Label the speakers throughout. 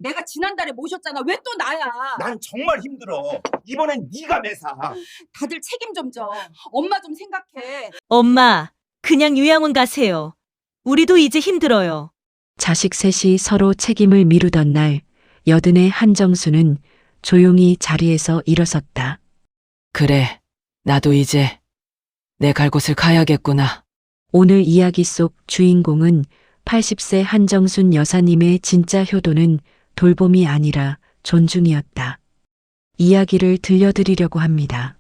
Speaker 1: 내가 지난달에 모셨잖아. 왜 또 나야?
Speaker 2: 난 정말 힘들어. 이번엔 네가 매사.
Speaker 1: 다들 책임 좀 져. 엄마 좀 생각해.
Speaker 3: 엄마, 그냥 요양원 가세요. 우리도 이제 힘들어요.
Speaker 4: 자식 셋이 서로 책임을 미루던 날, 여든의 한정수는 조용히 자리에서 일어섰다.
Speaker 5: 그래, 나도 이제 내 갈 곳을 가야겠구나.
Speaker 4: 오늘 이야기 속 주인공은 80세 한정순 여사님의 진짜 효도는 돌봄이 아니라 존중이었다. 이야기를 들려드리려고 합니다.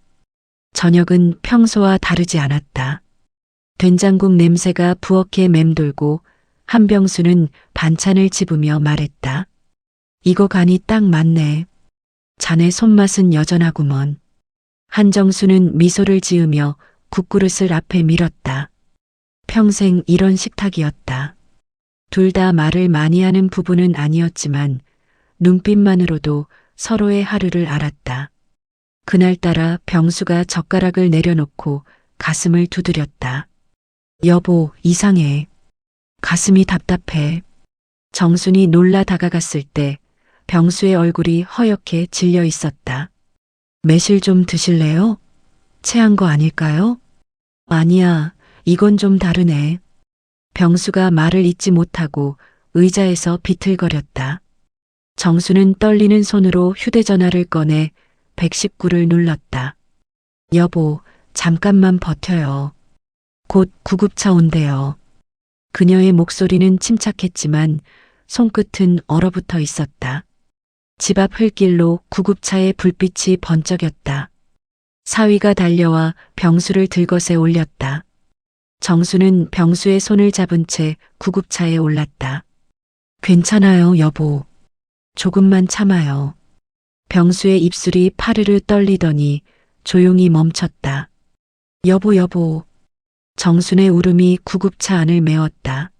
Speaker 4: 저녁은 평소와 다르지 않았다. 된장국 냄새가 부엌에 맴돌고 한병수는 반찬을 집으며 말했다. 이거 간이 딱 맞네. 자네 손맛은 여전하구먼. 한정수는 미소를 지으며 국그릇을 앞에 밀었다. 평생 이런 식탁이었다. 둘 다 말을 많이 하는 부부는 아니었지만 눈빛만으로도 서로의 하루를 알았다. 그날따라 병수가 젓가락을 내려놓고 가슴을 두드렸다. 여보, 이상해. 가슴이 답답해. 정순이 놀라 다가갔을 때 병수의 얼굴이 허옇게 질려 있었다. 매실 좀 드실래요? 체한 거 아닐까요? 아니야, 이건 좀 다르네. 병수가 말을 잇지 못하고 의자에서 비틀거렸다. 정수는 떨리는 손으로 휴대전화를 꺼내 119를 눌렀다. 여보, 잠깐만 버텨요. 곧 구급차 온대요. 그녀의 목소리는 침착했지만 손끝은 얼어붙어 있었다. 집 앞 흙길로 구급차의 불빛이 번쩍였다. 사위가 달려와 병수를 들것에 올렸다. 정수는 병수의 손을 잡은 채 구급차에 올랐다. 괜찮아요, 여보. 조금만 참아요. 병수의 입술이 파르르 떨리더니 조용히 멈췄다. 여보. 정순의 울음이 구급차 안을 메웠다.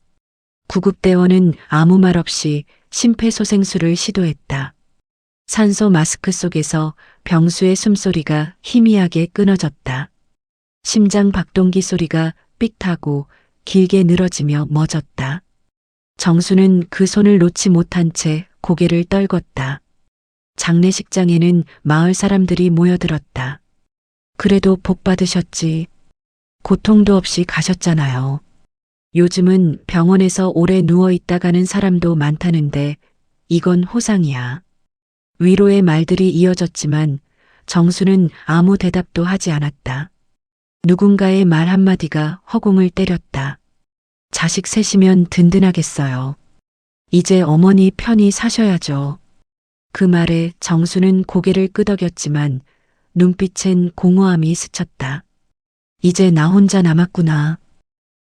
Speaker 4: 구급대원은 아무 말 없이 심폐소생술을 시도했다. 산소 마스크 속에서 병수의 숨소리가 희미하게 끊어졌다. 심장 박동기 소리가 삑하고 길게 늘어지며 멎었다. 정수는 그 손을 놓지 못한 채 고개를 떨궜다. 장례식장에는 마을 사람들이 모여들었다. 그래도 복 받으셨지. 고통도 없이 가셨잖아요. 요즘은 병원에서 오래 누워 있다 가는 사람도 많다는데 이건 호상이야. 위로의 말들이 이어졌지만 정수는 아무 대답도 하지 않았다. 누군가의 말 한마디가 허공을 때렸다. 자식 셋이면 든든하겠어요. 이제 어머니 편히 사셔야죠. 그 말에 정수는 고개를 끄덕였지만 눈빛엔 공허함이 스쳤다. 이제 나 혼자 남았구나.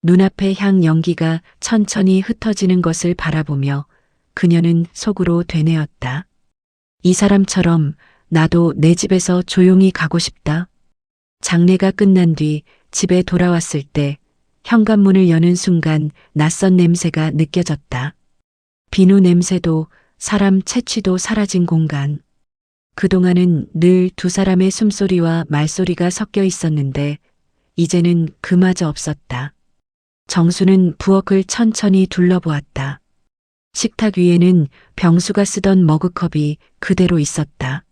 Speaker 4: 눈앞의 향 연기가 천천히 흩어지는 것을 바라보며 그녀는 속으로 되뇌었다. 이 사람처럼 나도 내 집에서 조용히 가고 싶다. 장례가 끝난 뒤 집에 돌아왔을 때 현관문을 여는 순간 낯선 냄새가 느껴졌다. 비누 냄새도 사람 채취도 사라진 공간. 그동안은 늘 두 사람의 숨소리와 말소리가 섞여 있었는데 이제는 그마저 없었다. 정수는 부엌을 천천히 둘러보았다. 식탁 위에는 병수가 쓰던 머그컵이 그대로 있었다.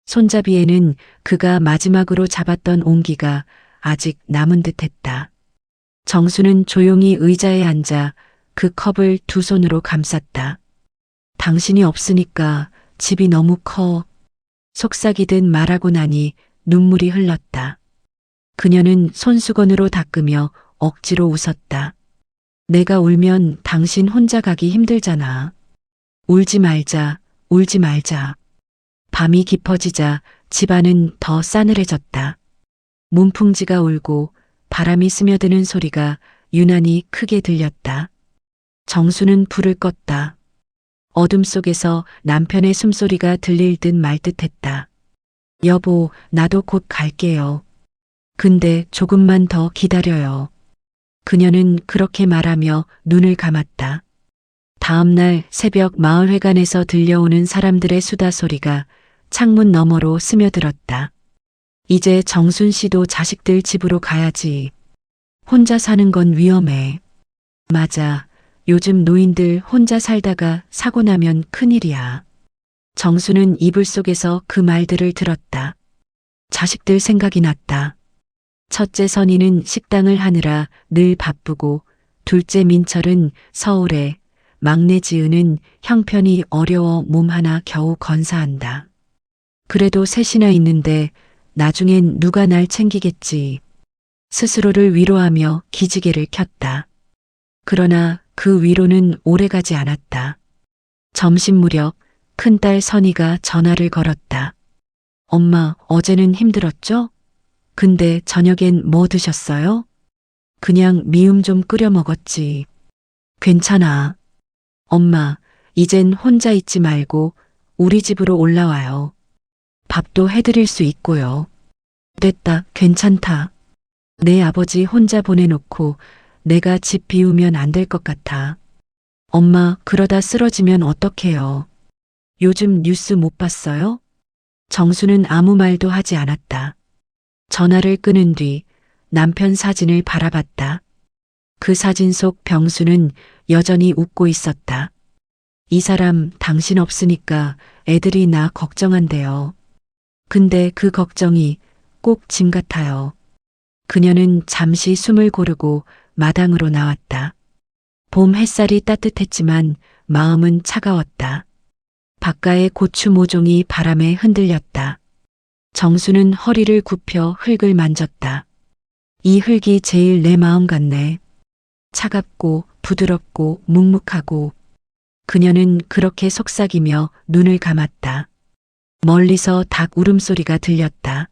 Speaker 4: 손잡이에는 그가 마지막으로 잡았던 온기가 아직 남은 듯했다. 정수는 조용히 의자에 앉아 그 컵을 두 손으로 감쌌다. 당신이 없으니까 집이 너무 커. 속삭이듯 말하고 나니 눈물이 흘렀다. 그녀는 손수건으로 닦으며 억지로 웃었다. 내가 울면 당신 혼자 가기 힘들잖아. 울지 말자. 밤이 깊어지자 집안은 더 싸늘해졌다. 문풍지가 울고 바람이 스며드는 소리가 유난히 크게 들렸다. 정수는 불을 껐다. 어둠 속에서 남편의 숨소리가 들릴 듯 말 듯했다. 여보, 나도 곧 갈게요. 근데 조금만 더 기다려요. 그녀는 그렇게 말하며 눈을 감았다. 다음 날 새벽 마을회관에서 들려오는 사람들의 수다 소리가 창문 너머로 스며들었다. 이제 정순 씨도 자식들 집으로 가야지. 혼자 사는 건 위험해. 맞아. 요즘 노인들 혼자 살다가 사고 나면 큰일이야. 정수는 이불 속에서 그 말들을 들었다. 자식들 생각이 났다. 첫째 선이는 식당을 하느라 늘 바쁘고 둘째 민철은 서울에, 막내 지은은 형편이 어려워 몸 하나 겨우 건사한다. 그래도 셋이나 있는데 나중엔 누가 날 챙기겠지. 스스로를 위로하며 기지개를 켰다. 그러나 그 위로는 오래가지 않았다. 점심 무렵 큰딸 선이가 전화를 걸었다. 엄마, 어제는 힘들었죠? 근데 저녁엔 뭐 드셨어요? 그냥 미음 좀 끓여 먹었지. 괜찮아. 엄마, 이젠 혼자 있지 말고 우리 집으로 올라와요. 밥도 해드릴 수 있고요. 됐다, 괜찮다. 내 아버지 혼자 보내놓고 내가 집 비우면 안 될 것 같아. 엄마, 그러다 쓰러지면 어떡해요? 요즘 뉴스 못 봤어요? 정수는 아무 말도 하지 않았다. 전화를 끊은 뒤 남편 사진을 바라봤다. 그 사진 속 병수는 여전히 웃고 있었다. 이 사람 당신 없으니까 애들이 나 걱정한대요. 근데 그 걱정이 꼭 짐 같아요. 그녀는 잠시 숨을 고르고 마당으로 나왔다. 봄 햇살이 따뜻했지만 마음은 차가웠다. 바깥의 고추 모종이 바람에 흔들렸다. 정수는 허리를 굽혀 흙을 만졌다. 이 흙이 제일 내 마음 같네. 차갑고 부드럽고 묵묵하고. 그녀는 그렇게 속삭이며 눈을 감았다. 멀리서 닭 울음소리가 들렸다.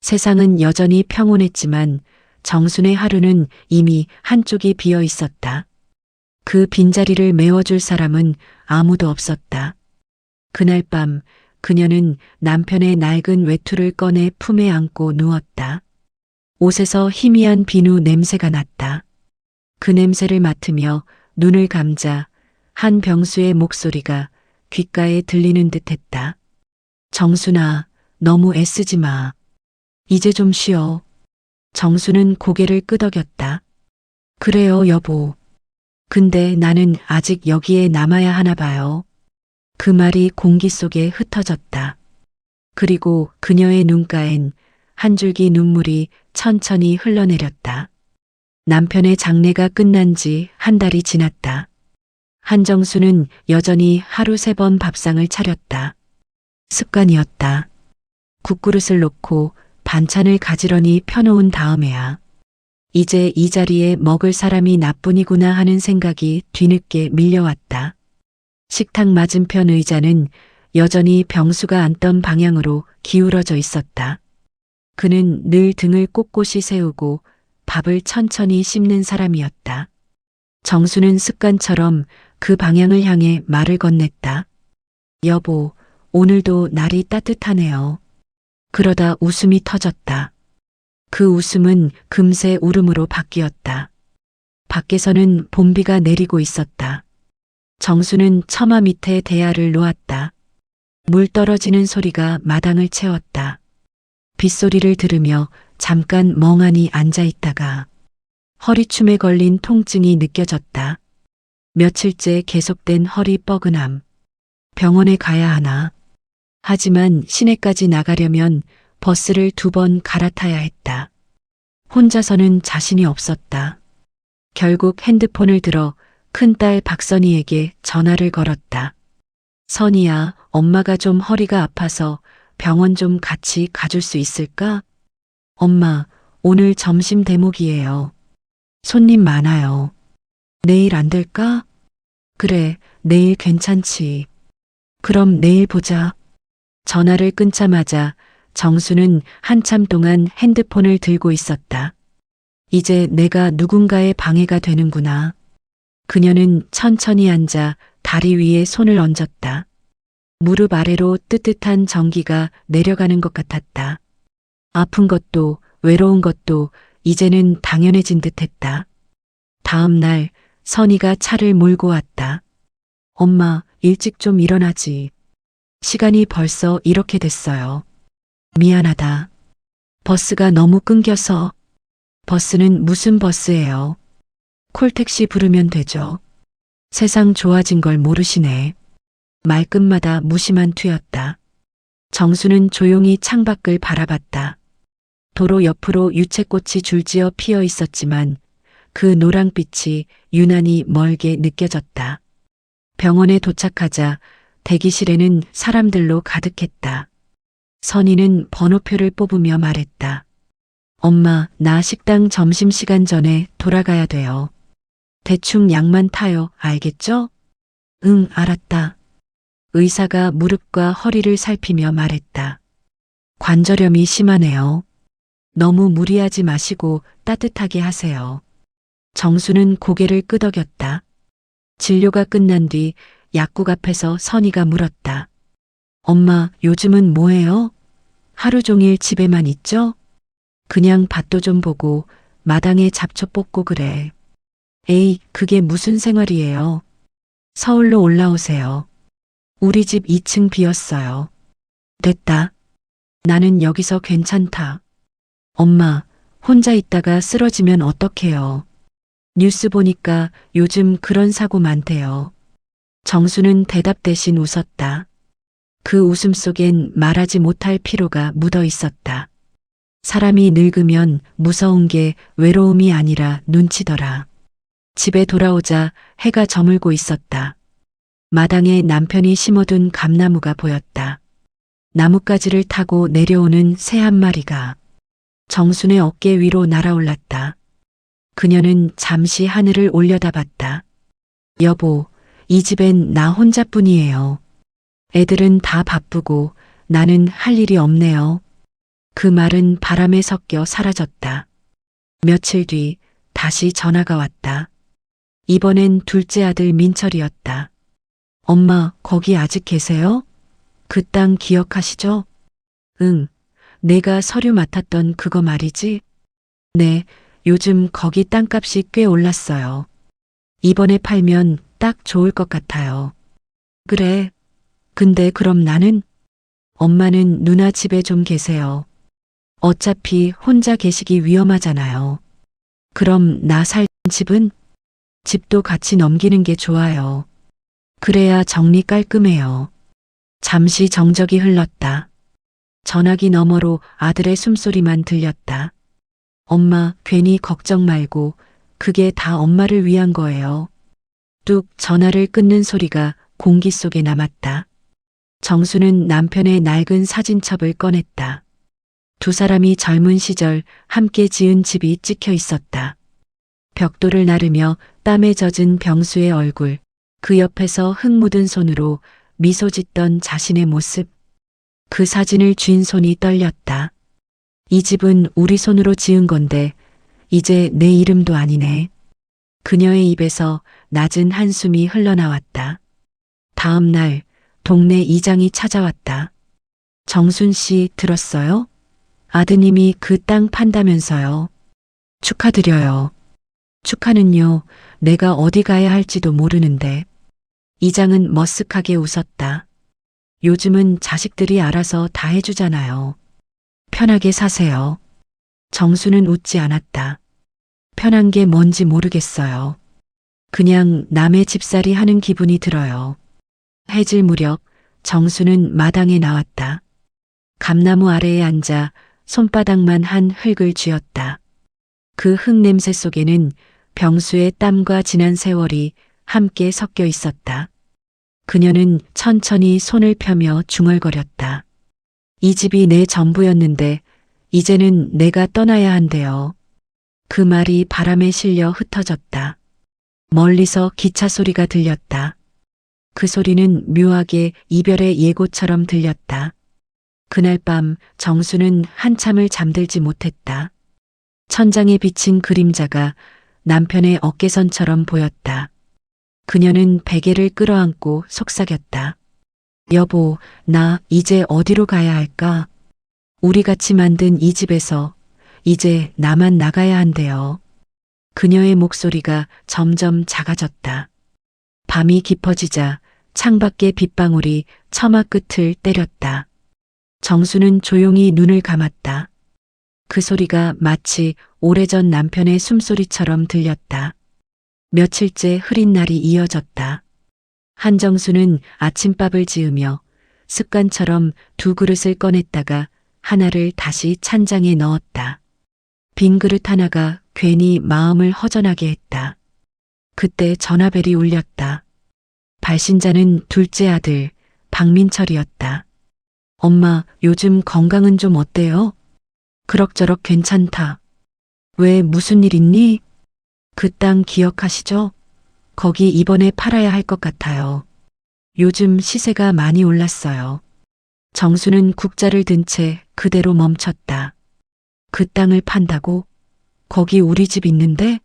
Speaker 4: 세상은 여전히 평온했지만 정순의 하루는 이미 한쪽이 비어 있었다. 그 빈자리를 메워줄 사람은 아무도 없었다. 그날 밤 그녀는 남편의 낡은 외투를 꺼내 품에 안고 누웠다. 옷에서 희미한 비누 냄새가 났다. 그 냄새를 맡으며 눈을 감자 한 병수의 목소리가 귓가에 들리는 듯했다. 정순아, 너무 애쓰지 마. 이제 좀 쉬어. 정수는 고개를 끄덕였다. 그래요, 여보. 근데 나는 아직 여기에 남아야 하나 봐요. 그 말이 공기 속에 흩어졌다. 그리고 그녀의 눈가엔 한 줄기 눈물이 천천히 흘러내렸다. 남편의 장례가 끝난 지 한 달이 지났다. 한정수는 여전히 하루 3번 밥상을 차렸다. 습관이었다. 국그릇을 놓고 반찬을 가지런히 펴놓은 다음에야. 이제 이 자리에 먹을 사람이 나뿐이구나 하는 생각이 뒤늦게 밀려왔다. 식탁 맞은편 의자는 여전히 병수가 앉던 방향으로 기울어져 있었다. 그는 늘 등을 꼿꼿이 세우고 밥을 천천히 씹는 사람이었다. 정수는 습관처럼 그 방향을 향해 말을 건넸다. 여보, 오늘도 날이 따뜻하네요. 그러다 웃음이 터졌다. 그 웃음은 금세 울음으로 바뀌었다. 밖에서는 봄비가 내리고 있었다. 정수는 처마 밑에 대야를 놓았다. 물 떨어지는 소리가 마당을 채웠다. 빗소리를 들으며 잠깐 멍하니 앉아 있다가 허리춤에 걸린 통증이 느껴졌다. 며칠째 계속된 허리 뻐근함. 병원에 가야 하나. 하지만 시내까지 나가려면 버스를 2번 갈아타야 했다. 혼자서는 자신이 없었다. 결국 핸드폰을 들어 큰딸 박선희에게 전화를 걸었다. 선희야, 엄마가 좀 허리가 아파서 병원 좀 같이 가줄 수 있을까? 엄마, 오늘 점심 대목이에요. 손님 많아요. 내일 안 될까? 그래, 내일 괜찮지. 그럼 내일 보자. 전화를 끊자마자 정수는 한참 동안 핸드폰을 들고 있었다. 이제 내가 누군가의 방해가 되는구나. 그녀는 천천히 앉아 다리 위에 손을 얹었다. 무릎 아래로 뜨뜻한 전기가 내려가는 것 같았다. 아픈 것도 외로운 것도 이제는 당연해진 듯했다. 다음 날 선희가 차를 몰고 왔다. 엄마, 일찍 좀 일어나지. 시간이 벌써 이렇게 됐어요. 미안하다. 버스가 너무 끊겨서. 버스는 무슨 버스예요? 콜택시 부르면 되죠. 세상 좋아진 걸 모르시네. 말끝마다 무심한 투였다. 정수는 조용히 창밖을 바라봤다. 도로 옆으로 유채꽃이 줄지어 피어 있었지만 그 노랑빛이 유난히 멀게 느껴졌다. 병원에 도착하자 대기실에는 사람들로 가득했다. 선희는 번호표를 뽑으며 말했다. 엄마, 나 식당 점심시간 전에 돌아가야 돼요. 대충 약만 타요. 알겠죠? 응, 알았다. 의사가 무릎과 허리를 살피며 말했다. 관절염이 심하네요. 너무 무리하지 마시고 따뜻하게 하세요. 정수는 고개를 끄덕였다. 진료가 끝난 뒤 약국 앞에서 선희가 물었다. 엄마, 요즘은 뭐해요? 하루 종일 집에만 있죠? 그냥 밭도 좀 보고 마당에 잡초 뽑고 그래. 에이, 그게 무슨 생활이에요. 서울로 올라오세요. 우리 집 2층 비었어요. 됐다. 나는 여기서 괜찮다. 엄마, 혼자 있다가 쓰러지면 어떡해요. 뉴스 보니까 요즘 그런 사고 많대요. 정수는 대답 대신 웃었다. 그 웃음 속엔 말하지 못할 피로가 묻어 있었다. 사람이 늙으면 무서운 게 외로움이 아니라 눈치더라. 집에 돌아오자 해가 저물고 있었다. 마당에 남편이 심어둔 감나무가 보였다. 나뭇가지를 타고 내려오는 새 한 마리가 정순의 어깨 위로 날아올랐다. 그녀는 잠시 하늘을 올려다봤다. 여보, 이 집엔 나 혼자뿐이에요. 애들은 다 바쁘고 나는 할 일이 없네요. 그 말은 바람에 섞여 사라졌다. 며칠 뒤 다시 전화가 왔다. 이번엔 둘째 아들 민철이었다. 엄마, 거기 아직 계세요? 그 땅 기억하시죠? 응, 내가 서류 맡았던 그거 말이지? 네, 요즘 거기 땅값이 꽤 올랐어요. 이번에 팔면 딱 좋을 것 같아요. 그래. 근데 그럼 나는? 엄마는 누나 집에 좀 계세요. 어차피 혼자 계시기 위험하잖아요. 그럼 나 살 집은? 집도 같이 넘기는 게 좋아요. 그래야 정리 깔끔해요. 잠시 정적이 흘렀다. 전화기 너머로 아들의 숨소리만 들렸다. 엄마, 괜히 걱정 말고 그게 다 엄마를 위한 거예요. 뚝 전화를 끊는 소리가 공기 속에 남았다. 정수는 남편의 낡은 사진첩을 꺼냈다. 두 사람이 젊은 시절 함께 지은 집이 찍혀 있었다. 벽돌을 나르며 땀에 젖은 병수의 얼굴, 그 옆에서 흙 묻은 손으로 미소 짓던 자신의 모습. 그 사진을 쥔 손이 떨렸다. 이 집은 우리 손으로 지은 건데 이제 내 이름도 아니네. 그녀의 입에서 낮은 한숨이 흘러나왔다. 다음 날 동네 이장이 찾아왔다. 정순 씨 들었어요? 아드님이 그 땅 판다면서요. 축하드려요. 축하는요, 내가 어디 가야 할지도 모르는데. 이장은 머쓱하게 웃었다. 요즘은 자식들이 알아서 다 해주잖아요. 편하게 사세요. 정수는 웃지 않았다. 편한 게 뭔지 모르겠어요. 그냥 남의 집살이 하는 기분이 들어요. 해질 무렵 정수는 마당에 나왔다. 감나무 아래에 앉아 손바닥만 한 흙을 쥐었다. 그 흙 냄새 속에는 병수의 땀과 지난 세월이 함께 섞여 있었다. 그녀는 천천히 손을 펴며 중얼거렸다. 이 집이 내 전부였는데 이제는 내가 떠나야 한대요. 그 말이 바람에 실려 흩어졌다. 멀리서 기차 소리가 들렸다. 그 소리는 묘하게 이별의 예고처럼 들렸다. 그날 밤 정수는 한참을 잠들지 못했다. 천장에 비친 그림자가 남편의 어깨선처럼 보였다. 그녀는 베개를 끌어안고 속삭였다. 여보, 나 이제 어디로 가야 할까? 우리 같이 만든 이 집에서 이제 나만 나가야 한대요. 그녀의 목소리가 점점 작아졌다. 밤이 깊어지자 창밖의 빗방울이 처마 끝을 때렸다. 정수는 조용히 눈을 감았다. 그 소리가 마치 오래전 남편의 숨소리처럼 들렸다. 며칠째 흐린 날이 이어졌다. 한정수는 아침밥을 지으며 습관처럼 2그릇을 꺼냈다가 하나를 다시 찬장에 넣었다. 빈 그릇 하나가 괜히 마음을 허전하게 했다. 그때 전화벨이 울렸다. 발신자는 둘째 아들 박민철이었다. 엄마, 요즘 건강은 좀 어때요? 그럭저럭 괜찮다. 왜 무슨 일 있니? 그 땅 기억하시죠? 거기 이번에 팔아야 할 것 같아요. 요즘 시세가 많이 올랐어요. 정수는 국자를 든 채 그대로 멈췄다. 그 땅을 판다고? 거기 우리 집 있는데?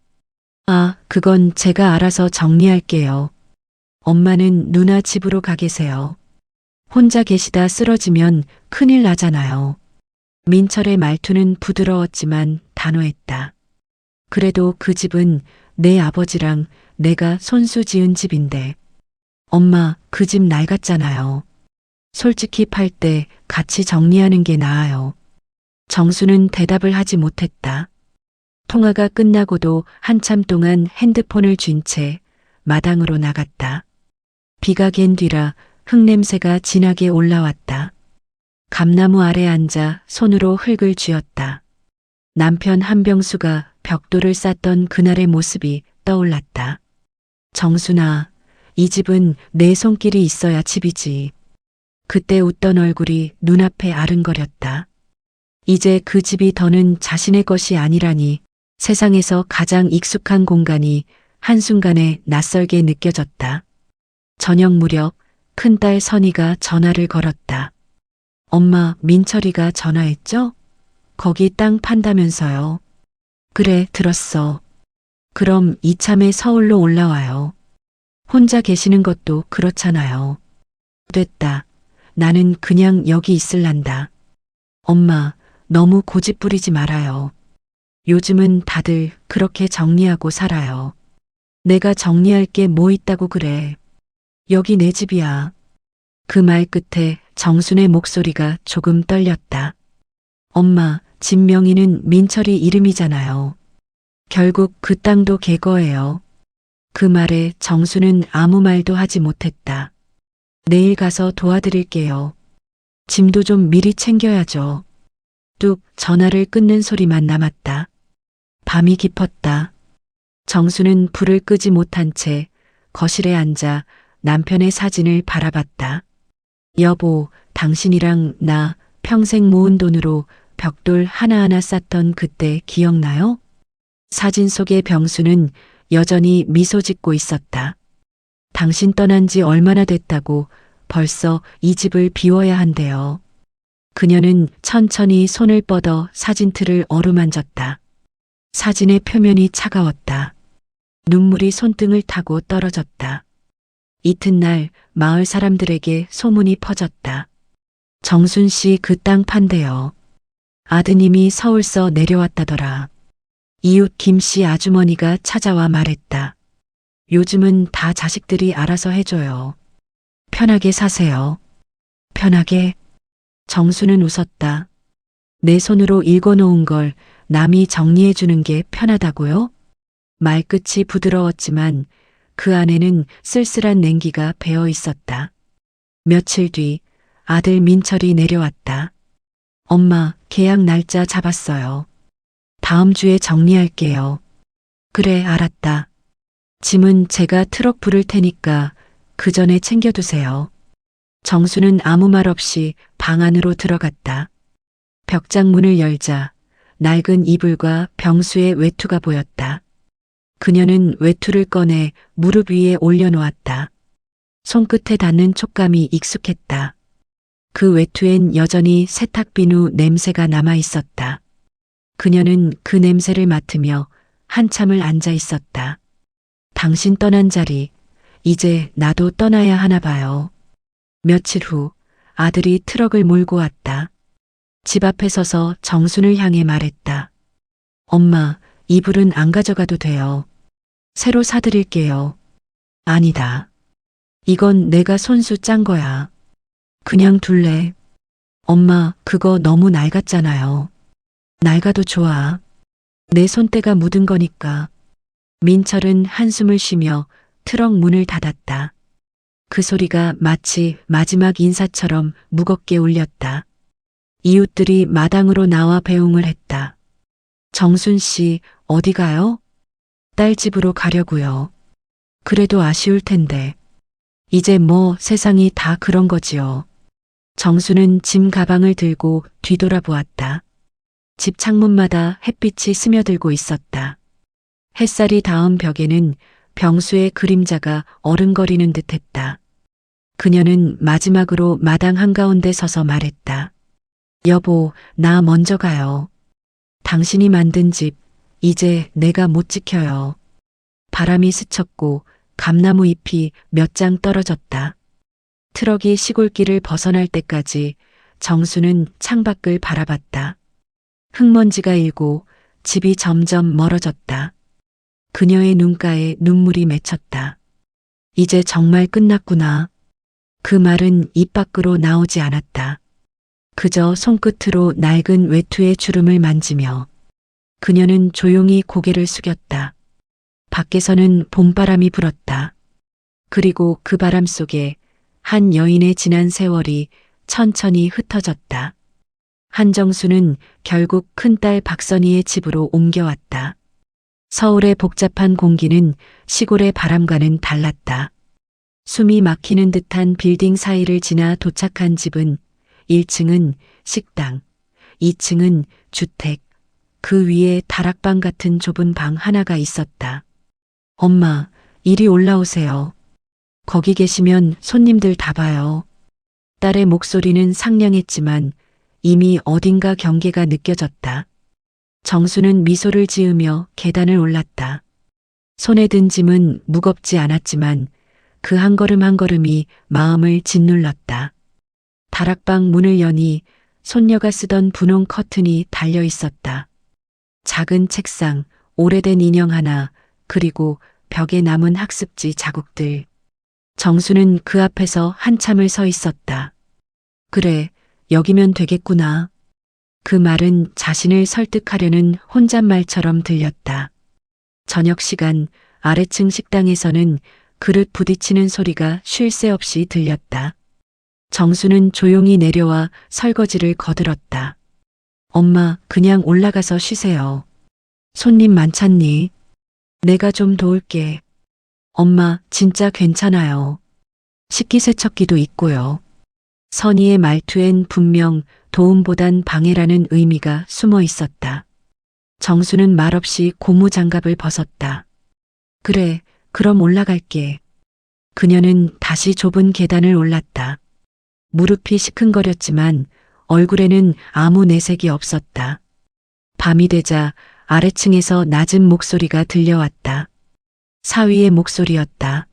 Speaker 4: 아, 그건 제가 알아서 정리할게요. 엄마는 누나 집으로 가 계세요. 혼자 계시다 쓰러지면 큰일 나잖아요. 민철의 말투는 부드러웠지만 단호했다. 그래도 그 집은 내 아버지랑 내가 손수 지은 집인데. 엄마, 그 집 낡았잖아요. 솔직히 팔 때 같이 정리하는 게 나아요. 정수는 대답을 하지 못했다. 통화가 끝나고도 한참 동안 핸드폰을 쥔 채 마당으로 나갔다. 비가 갠 뒤라 흙냄새가 진하게 올라왔다. 감나무 아래 앉아 손으로 흙을 쥐었다. 남편 한병수가 벽돌을 쌌던 그날의 모습이 떠올랐다. 정순아, 이 집은 내 손길이 있어야 집이지. 그때 웃던 얼굴이 눈앞에 아른거렸다. 이제 그 집이 더는 자신의 것이 아니라니 세상에서 가장 익숙한 공간이 한순간에 낯설게 느껴졌다. 저녁 무렵 큰딸 선희가 전화를 걸었다. 엄마, 민철이가 전화했죠? 거기 땅 판다면서요. 그래, 들었어. 그럼 이참에 서울로 올라와요. 혼자 계시는 것도 그렇잖아요. 됐다. 나는 그냥 여기 있을란다. 엄마, 너무 고집 부리지 말아요. 요즘은 다들 그렇게 정리하고 살아요. 내가 정리할 게 뭐 있다고 그래. 여기 내 집이야. 그 말 끝에 정순의 목소리가 조금 떨렸다. 엄마, 집 명의는 민철이 이름이잖아요. 결국 그 땅도 걔 거예요. 그 말에 정수는 아무 말도 하지 못했다. 내일 가서 도와드릴게요. 짐도 좀 미리 챙겨야죠. 뚝 전화를 끊는 소리만 남았다. 밤이 깊었다. 정수는 불을 끄지 못한 채 거실에 앉아 남편의 사진을 바라봤다. 여보, 당신이랑 나 평생 모은 돈으로 벽돌 하나하나 쌌던 그때 기억나요? 사진 속의 병수는 여전히 미소 짓고 있었다. 당신 떠난 지 얼마나 됐다고 벌써 이 집을 비워야 한대요. 그녀는 천천히 손을 뻗어 사진틀을 어루만졌다. 사진의 표면이 차가웠다. 눈물이 손등을 타고 떨어졌다. 이튿날 마을 사람들에게 소문이 퍼졌다. 정순 씨 그 땅 판대요. 아드님이 서울서 내려왔다더라. 이웃 김 씨 아주머니가 찾아와 말했다. 요즘은 다 자식들이 알아서 해줘요. 편하게 사세요. 편하게? 정수는 웃었다. 내 손으로 읽어놓은 걸 남이 정리해주는 게 편하다고요? 말끝이 부드러웠지만 그 안에는 쓸쓸한 냉기가 배어 있었다. 며칠 뒤 아들 민철이 내려왔다. 엄마, 계약 날짜 잡았어요. 다음 주에 정리할게요. 그래, 알았다. 짐은 제가 트럭 부를 테니까 그 전에 챙겨두세요. 정수는 아무 말 없이 방 안으로 들어갔다. 벽장 문을 열자 낡은 이불과 병수의 외투가 보였다. 그녀는 외투를 꺼내 무릎 위에 올려놓았다. 손끝에 닿는 촉감이 익숙했다. 그 외투엔 여전히 세탁비누 냄새가 남아 있었다. 그녀는 그 냄새를 맡으며 한참을 앉아 있었다. 당신 떠난 자리, 이제 나도 떠나야 하나 봐요. 며칠 후 아들이 트럭을 몰고 왔다. 집 앞에 서서 정순을 향해 말했다. 엄마, 이불은 안 가져가도 돼요. 새로 사드릴게요. 아니다. 이건 내가 손수 짠 거야. 그냥 둘래. 엄마, 그거 너무 낡았잖아요. 낡아도 좋아. 내 손때가 묻은 거니까. 민철은 한숨을 쉬며 트럭 문을 닫았다. 그 소리가 마치 마지막 인사처럼 무겁게 울렸다. 이웃들이 마당으로 나와 배웅을 했다. 정순 씨, 어디 가요? 딸 집으로 가려고요. 그래도 아쉬울 텐데. 이제 뭐 세상이 다 그런 거지요. 정수는 짐 가방을 들고 뒤돌아보았다. 집 창문마다 햇빛이 스며들고 있었다. 햇살이 닿은 벽에는 병수의 그림자가 어른거리는 듯했다. 그녀는 마지막으로 마당 한가운데 서서 말했다. 여보, 나 먼저 가요. 당신이 만든 집, 이제 내가 못 지켜요. 바람이 스쳤고 감나무 잎이 몇 장 떨어졌다. 트럭이 시골길을 벗어날 때까지 정수는 창밖을 바라봤다. 흙먼지가 일고 집이 점점 멀어졌다. 그녀의 눈가에 눈물이 맺혔다. 이제 정말 끝났구나. 그 말은 입 밖으로 나오지 않았다. 그저 손끝으로 낡은 외투의 주름을 만지며 그녀는 조용히 고개를 숙였다. 밖에서는 봄바람이 불었다. 그리고 그 바람 속에 한 여인의 지난 세월이 천천히 흩어졌다. 한정수는 결국 큰딸 박선희의 집으로 옮겨왔다. 서울의 복잡한 공기는 시골의 바람과는 달랐다. 숨이 막히는 듯한 빌딩 사이를 지나 도착한 집은 1층은 식당, 2층은 주택, 그 위에 다락방 같은 좁은 방 하나가 있었다. 엄마, 이리 올라오세요. 거기 계시면 손님들 다 봐요. 딸의 목소리는 상냥했지만 이미 어딘가 경계가 느껴졌다. 정수는 미소를 지으며 계단을 올랐다. 손에 든 짐은 무겁지 않았지만 그 한 걸음 한 걸음이 마음을 짓눌렀다. 다락방 문을 여니 손녀가 쓰던 분홍 커튼이 달려 있었다. 작은 책상, 오래된 인형 하나, 그리고 벽에 남은 학습지 자국들. 정수는 그 앞에서 한참을 서 있었다. 그래, 여기면 되겠구나. 그 말은 자신을 설득하려는 혼잣말처럼 들렸다. 저녁 시간 아래층 식당에서는 그릇 부딪히는 소리가 쉴 새 없이 들렸다. 정수는 조용히 내려와 설거지를 거들었다. 엄마, 그냥 올라가서 쉬세요. 손님 많잖니? 내가 좀 도울게. 엄마, 진짜 괜찮아요. 식기세척기도 있고요. 선희의 말투엔 분명 도움보단 방해라는 의미가 숨어 있었다. 정수는 말없이 고무장갑을 벗었다. 그래, 그럼 올라갈게. 그녀는 다시 좁은 계단을 올랐다. 무릎이 시큰거렸지만 얼굴에는 아무 내색이 없었다. 밤이 되자 아래층에서 낮은 목소리가 들려왔다. 사위의 목소리였다.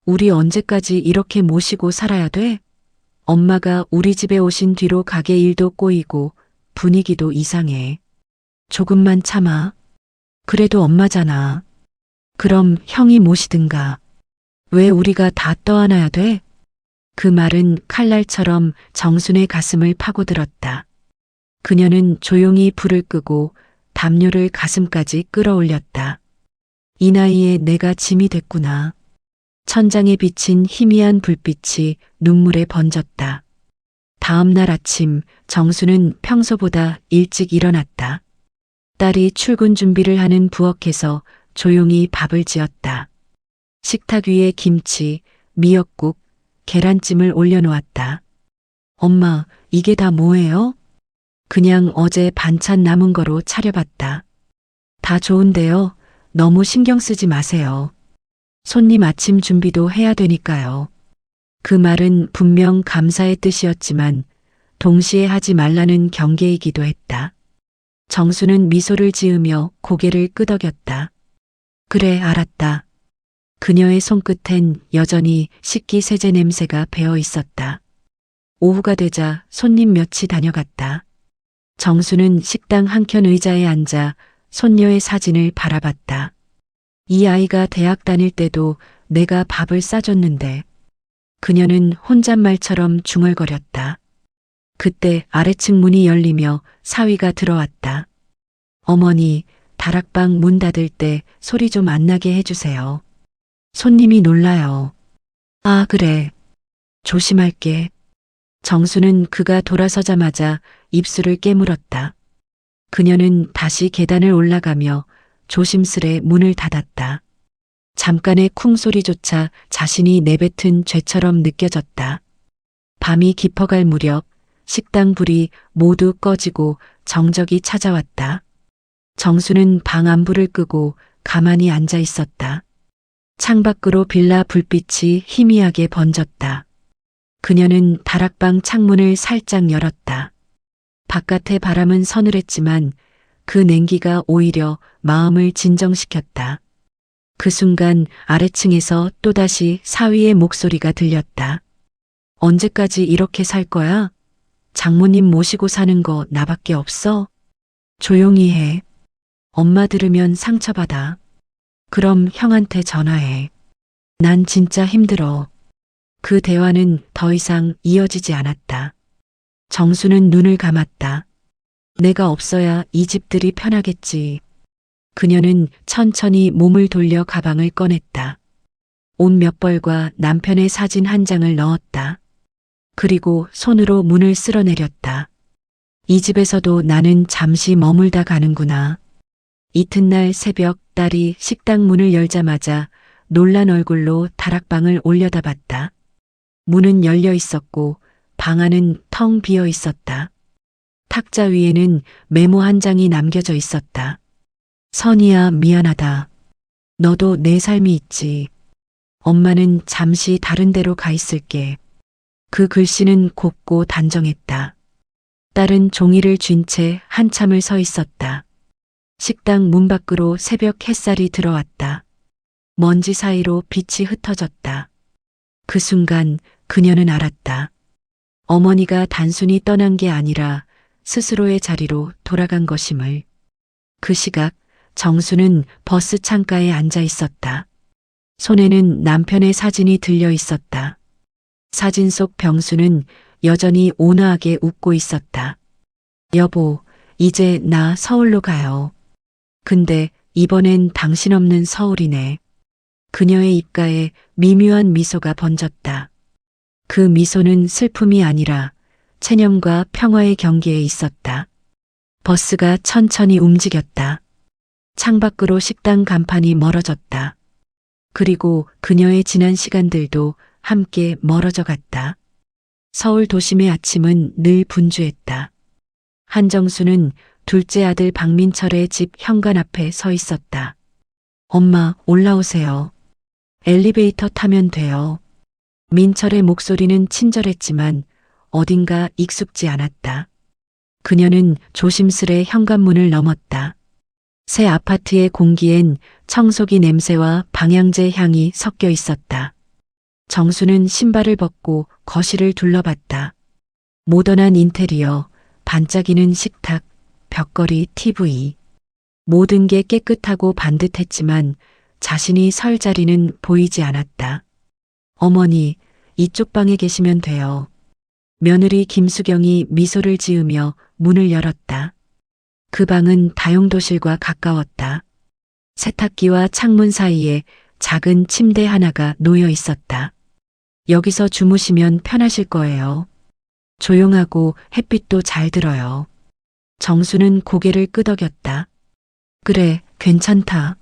Speaker 4: 우리 언제까지 이렇게 모시고 살아야 돼? 엄마가 우리 집에 오신 뒤로 가게 일도 꼬이고 분위기도 이상해. 조금만 참아. 그래도 엄마잖아. 그럼 형이 모시든가. 왜 우리가 다 떠안아야 돼? 그 말은 칼날처럼 정순의 가슴을 파고들었다. 그녀는 조용히 불을 끄고 담요를 가슴까지 끌어올렸다. 이 나이에 내가 짐이 됐구나. 천장에 비친 희미한 불빛이 눈물에 번졌다. 다음 날 아침 정수는 평소보다 일찍 일어났다. 딸이 출근 준비를 하는 부엌에서 조용히 밥을 지었다. 식탁 위에 김치, 미역국, 계란찜을 올려놓았다. 엄마, 이게 다 뭐예요? 그냥 어제 반찬 남은 거로 차려봤다. 다 좋은데요. 너무 신경 쓰지 마세요. 손님 아침 준비도 해야 되니까요. 그 말은 분명 감사의 뜻이었지만 동시에 하지 말라는 경계이기도 했다. 정수는 미소를 지으며 고개를 끄덕였다. 그래, 알았다. 그녀의 손끝엔 여전히 식기세제 냄새가 배어 있었다. 오후가 되자 손님 몇이 다녀갔다. 정수는 식당 한켠 의자에 앉아 손녀의 사진을 바라봤다. 이 아이가 대학 다닐 때도 내가 밥을 싸줬는데. 그녀는 혼잣말처럼 중얼거렸다. 그때 아래층 문이 열리며 사위가 들어왔다. 어머니, 다락방 문 닫을 때 소리 좀 안 나게 해주세요. 손님이 놀라요. 아, 그래. 조심할게. 정수는 그가 돌아서자마자 입술을 깨물었다. 그녀는 다시 계단을 올라가며 조심스레 문을 닫았다. 잠깐의 쿵 소리조차 자신이 내뱉은 죄처럼 느껴졌다. 밤이 깊어갈 무렵 식당 불이 모두 꺼지고 정적이 찾아왔다. 정수는 방 안불을 끄고 가만히 앉아 있었다. 창밖으로 빌라 불빛이 희미하게 번졌다. 그녀는 다락방 창문을 살짝 열었다. 바깥의 바람은 서늘했지만 그 냉기가 오히려 마음을 진정시켰다. 그 순간 아래층에서 또다시 사위의 목소리가 들렸다. 언제까지 이렇게 살 거야? 장모님 모시고 사는 거 나밖에 없어? 조용히 해. 엄마 들으면 상처받아. 그럼 형한테 전화해. 난 진짜 힘들어. 그 대화는 더 이상 이어지지 않았다. 정수는 눈을 감았다. 내가 없어야 이 집들이 편하겠지. 그녀는 천천히 몸을 돌려 가방을 꺼냈다. 옷 몇 벌과 남편의 사진 한 장을 넣었다. 그리고 손으로 문을 쓸어내렸다. 이 집에서도 나는 잠시 머물다 가는구나. 이튿날 새벽 딸이 식당 문을 열자마자 놀란 얼굴로 다락방을 올려다봤다. 문은 열려 있었고 방 안은 텅 비어 있었다. 탁자 위에는 메모 한 장이 남겨져 있었다. 선이야, 미안하다. 너도 내 삶이 있지. 엄마는 잠시 다른 데로 가 있을게. 그 글씨는 곱고 단정했다. 딸은 종이를 쥔 채 한참을 서 있었다. 식당 문 밖으로 새벽 햇살이 들어왔다. 먼지 사이로 빛이 흩어졌다. 그 순간 그녀는 알았다. 어머니가 단순히 떠난 게 아니라 스스로의 자리로 돌아간 것임을. 그 시각 정수는 버스 창가에 앉아 있었다. 손에는 남편의 사진이 들려 있었다. 사진 속 병수는 여전히 온화하게 웃고 있었다. 여보, 이제 나 서울로 가요. 근데 이번엔 당신 없는 서울이네. 그녀의 입가에 미묘한 미소가 번졌다. 그 미소는 슬픔이 아니라 체념과 평화의 경계에 있었다. 버스가 천천히 움직였다. 창밖으로 식당 간판이 멀어졌다. 그리고 그녀의 지난 시간들도 함께 멀어져 갔다. 서울 도심의 아침은 늘 분주했다. 한정수는 둘째 아들 박민철의 집 현관 앞에 서 있었다. 엄마, 올라오세요. 엘리베이터 타면 돼요. 민철의 목소리는 친절했지만 어딘가 익숙지 않았다. 그녀는 조심스레 현관문을 넘었다. 새 아파트의 공기엔 청소기 냄새와 방향제 향이 섞여 있었다. 정수는 신발을 벗고 거실을 둘러봤다. 모던한 인테리어, 반짝이는 식탁, 벽걸이, TV. 모든 게 깨끗하고 반듯했지만 자신이 설 자리는 보이지 않았다. 어머니, 이쪽 방에 계시면 돼요. 며느리 김수경이 미소를 지으며 문을 열었다. 그 방은 다용도실과 가까웠다. 세탁기와 창문 사이에 작은 침대 하나가 놓여 있었다. 여기서 주무시면 편하실 거예요. 조용하고 햇빛도 잘 들어요. 정수는 고개를 끄덕였다. 그래, 괜찮다.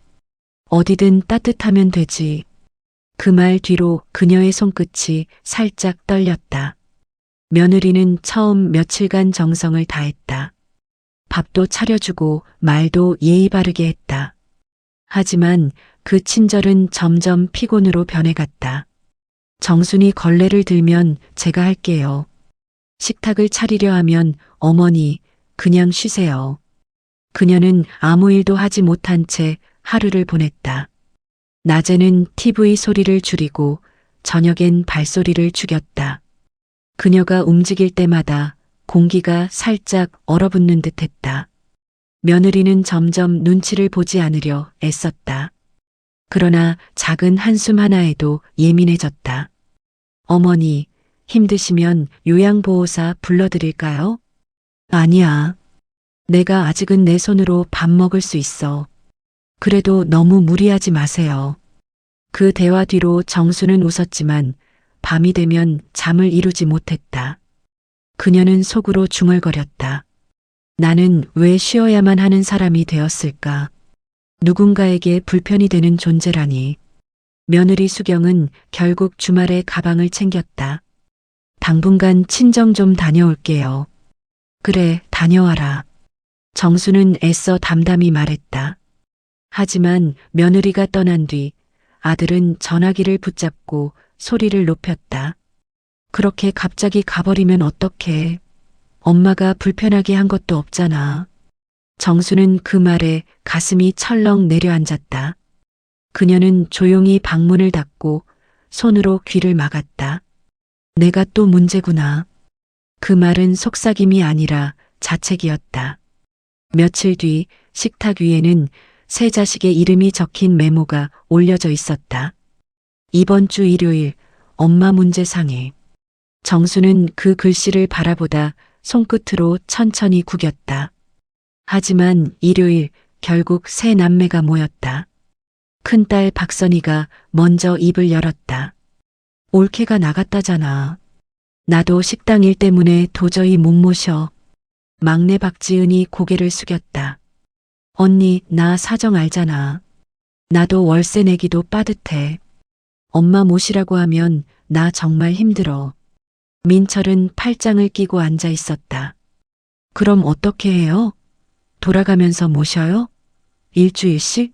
Speaker 4: 어디든 따뜻하면 되지. 그 말 뒤로 그녀의 손끝이 살짝 떨렸다. 며느리는 처음 며칠간 정성을 다했다. 밥도 차려주고 말도 예의 바르게 했다. 하지만 그 친절은 점점 피곤으로 변해갔다. 정순이 걸레를 들면 제가 할게요. 식탁을 차리려 하면 어머니, 그냥 쉬세요. 그녀는 아무 일도 하지 못한 채 하루를 보냈다. 낮에는 TV 소리를 줄이고 저녁엔 발소리를 죽였다. 그녀가 움직일 때마다 공기가 살짝 얼어붙는 듯 했다. 며느리는 점점 눈치를 보지 않으려 애썼다. 그러나 작은 한숨 하나에도 예민해졌다. 어머니, 힘드시면 요양보호사 불러드릴까요? 아니야. 내가 아직은 내 손으로 밥 먹을 수 있어. 그래도 너무 무리하지 마세요. 그 대화 뒤로 정수는 웃었지만 밤이 되면 잠을 이루지 못했다. 그녀는 속으로 중얼거렸다. 나는 왜 쉬어야만 하는 사람이 되었을까? 누군가에게 불편이 되는 존재라니. 며느리 수경은 결국 주말에 가방을 챙겼다. 당분간 친정 좀 다녀올게요. 그래, 다녀와라. 정수는 애써 담담히 말했다. 하지만 며느리가 떠난 뒤 아들은 전화기를 붙잡고 소리를 높였다. 그렇게 갑자기 가버리면 어떡해. 엄마가 불편하게 한 것도 없잖아. 정수는 그 말에 가슴이 철렁 내려앉았다. 그녀는 조용히 방문을 닫고 손으로 귀를 막았다. 내가 또 문제구나. 그 말은 속삭임이 아니라 자책이었다. 며칠 뒤 식탁 위에는 세 자식의 이름이 적힌 메모가 올려져 있었다. 이번 주 일요일 엄마 문제 상해. 정수는 그 글씨를 바라보다 손끝으로 천천히 구겼다. 하지만 일요일 결국 세 남매가 모였다. 큰딸 박선희가 먼저 입을 열었다. 올케가 나갔다잖아. 나도 식당 일 때문에 도저히 못 모셔. 막내 박지은이 고개를 숙였다. 언니, 나 사정 알잖아. 나도 월세 내기도 빠듯해. 엄마 모시라고 하면 나 정말 힘들어. 민철은 팔짱을 끼고 앉아 있었다. 그럼 어떻게 해요? 돌아가면서 모셔요? 일주일씩?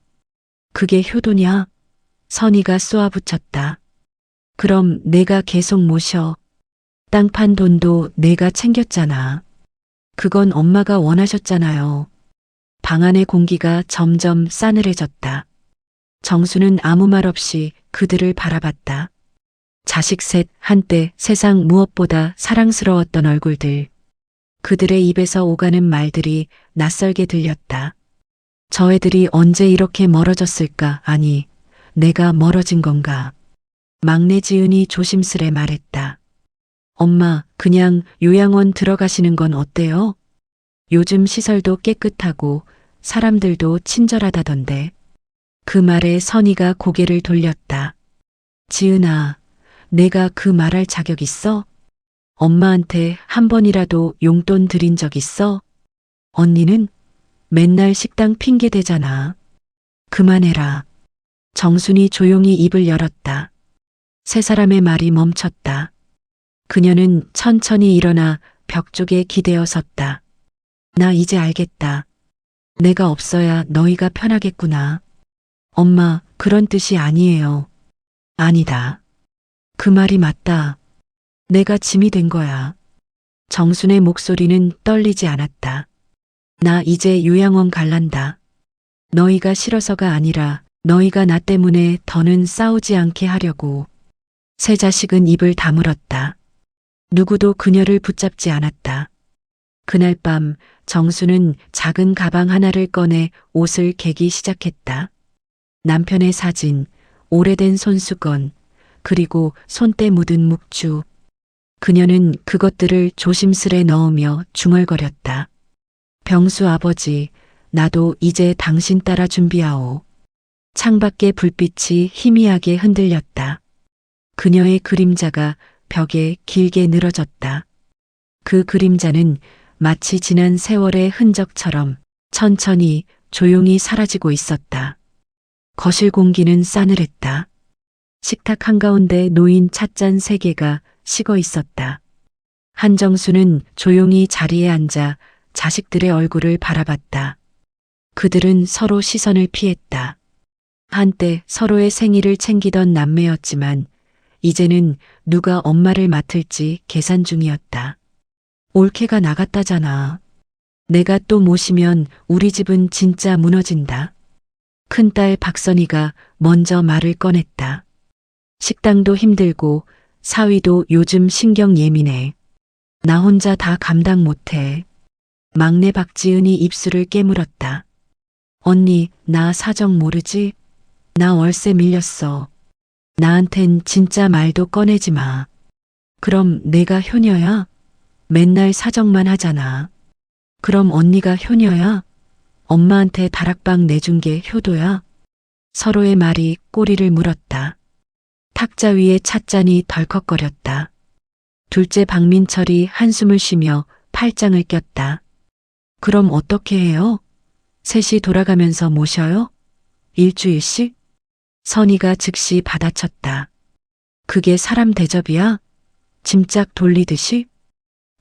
Speaker 4: 그게 효도냐? 선희가 쏘아붙였다. 그럼 내가 계속 모셔. 땅 판 돈도 내가 챙겼잖아. 그건 엄마가 원하셨잖아요. 방 안의 공기가 점점 싸늘해졌다. 정수는 아무 말 없이 그들을 바라봤다. 자식 셋, 한때 세상 무엇보다 사랑스러웠던 얼굴들. 그들의 입에서 오가는 말들이 낯설게 들렸다. 저 애들이 언제 이렇게 멀어졌을까? 아니, 내가 멀어진 건가? 막내 지은이 조심스레 말했다. 엄마, 그냥 요양원 들어가시는 건 어때요? 요즘 시설도 깨끗하고 사람들도 친절하다던데. 그 말에 선희가 고개를 돌렸다. 지은아, 내가 그 말할 자격 있어? 엄마한테 한 번이라도 용돈 드린 적 있어? 언니는 맨날 식당 핑계 대잖아. 그만해라. 정순이 조용히 입을 열었다. 세 사람의 말이 멈췄다. 그녀는 천천히 일어나 벽 쪽에 기대어 섰다. 나 이제 알겠다. 내가 없어야 너희가 편하겠구나. 엄마, 그런 뜻이 아니에요. 아니다. 그 말이 맞다. 내가 짐이 된 거야. 정순의 목소리는 떨리지 않았다. 나 이제 요양원 갈란다. 너희가 싫어서가 아니라 너희가 나 때문에 더는 싸우지 않게 하려고. 세 자식은 입을 다물었다. 누구도 그녀를 붙잡지 않았다. 그날 밤 정수는 작은 가방 하나를 꺼내 옷을 개기 시작했다. 남편의 사진, 오래된 손수건, 그리고 손때 묻은 묵주. 그녀는 그것들을 조심스레 넣으며 중얼거렸다. 병수 아버지, 나도 이제 당신 따라 준비하오. 창밖의 불빛이 희미하게 흔들렸다. 그녀의 그림자가 벽에 길게 늘어졌다. 그 그림자는 마치 지난 세월의 흔적처럼 천천히 조용히 사라지고 있었다. 거실 공기는 싸늘했다. 식탁 한가운데 놓인 찻잔 3개가 식어 있었다. 한정수는 조용히 자리에 앉아 자식들의 얼굴을 바라봤다. 그들은 서로 시선을 피했다. 한때 서로의 생일을 챙기던 남매였지만 이제는 누가 엄마를 맡을지 계산 중이었다. 올케가 나갔다잖아. 내가 또 모시면 우리 집은 진짜 무너진다. 큰딸 박선희가 먼저 말을 꺼냈다. 식당도 힘들고 사위도 요즘 신경 예민해. 나 혼자 다 감당 못해. 막내 박지은이 입술을 깨물었다. 언니, 나 사정 모르지? 나 월세 밀렸어. 나한텐 진짜 말도 꺼내지 마. 그럼 내가 효녀야? 맨날 사정만 하잖아. 그럼 언니가 효녀야? 엄마한테 다락방 내준 게 효도야? 서로의 말이 꼬리를 물었다. 탁자 위에 찻잔이 덜컥거렸다. 둘째 박민철이 한숨을 쉬며 팔짱을 꼈다. 그럼 어떻게 해요? 셋이 돌아가면서 모셔요? 일주일씩? 선희가 즉시 받아쳤다. 그게 사람 대접이야? 짐짝 돌리듯이?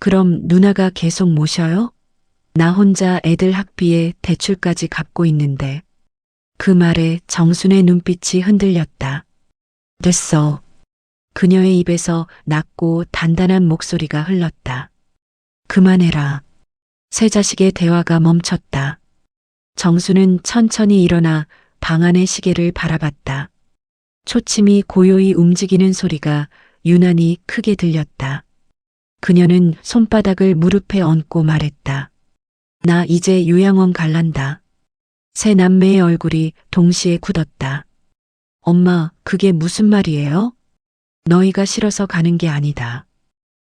Speaker 4: 그럼 누나가 계속 모셔요? 나 혼자 애들 학비에 대출까지 갚고 있는데. 그 말에 정순의 눈빛이 흔들렸다. 됐어. 그녀의 입에서 낮고 단단한 목소리가 흘렀다. 그만해라. 세 자식의 대화가 멈췄다. 정수는 천천히 일어나 방 안의 시계를 바라봤다. 초침이 고요히 움직이는 소리가 유난히 크게 들렸다. 그녀는 손바닥을 무릎에 얹고 말했다. 나 이제 요양원 갈란다. 세 남매의 얼굴이 동시에 굳었다. 엄마, 그게 무슨 말이에요? 너희가 싫어서 가는 게 아니다.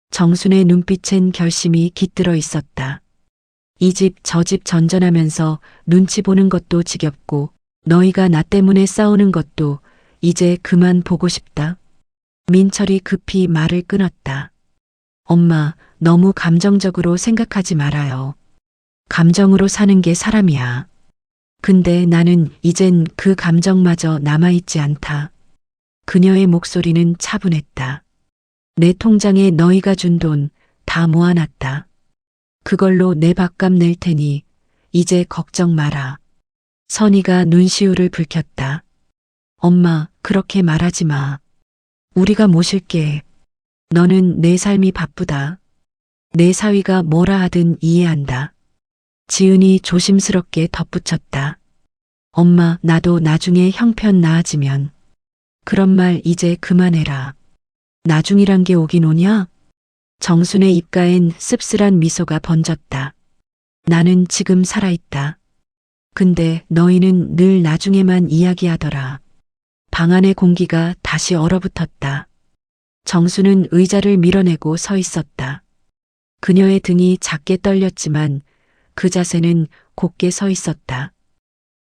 Speaker 4: 정순의 눈빛엔 결심이 깃들어 있었다. 이 집 저 집 전전하면서 눈치 보는 것도 지겹고 너희가 나 때문에 싸우는 것도 이제 그만 보고 싶다. 민철이 급히 말을 끊었다. 엄마, 너무 감정적으로 생각하지 말아요. 감정으로 사는 게 사람이야. 근데 나는 이젠 그 감정마저 남아있지 않다. 그녀의 목소리는 차분했다. 내 통장에 너희가 준 돈 다 모아놨다. 그걸로 내 밥값 낼 테니 이제 걱정 마라. 선희가 눈시울을 붉혔다. 엄마, 그렇게 말하지 마. 우리가 모실게. 너는 내 삶이 바쁘다. 내 사위가 뭐라 하든 이해한다. 지은이 조심스럽게 덧붙였다. 엄마, 나도 나중에 형편 나아지면. 그런 말 이제 그만해라. 나중이란 게 오긴 오냐? 정순의 입가엔 씁쓸한 미소가 번졌다. 나는 지금 살아있다. 근데 너희는 늘 나중에만 이야기하더라. 방 안의 공기가 다시 얼어붙었다. 정수는 의자를 밀어내고 서 있었다. 그녀의 등이 작게 떨렸지만 그 자세는 곧게 서 있었다.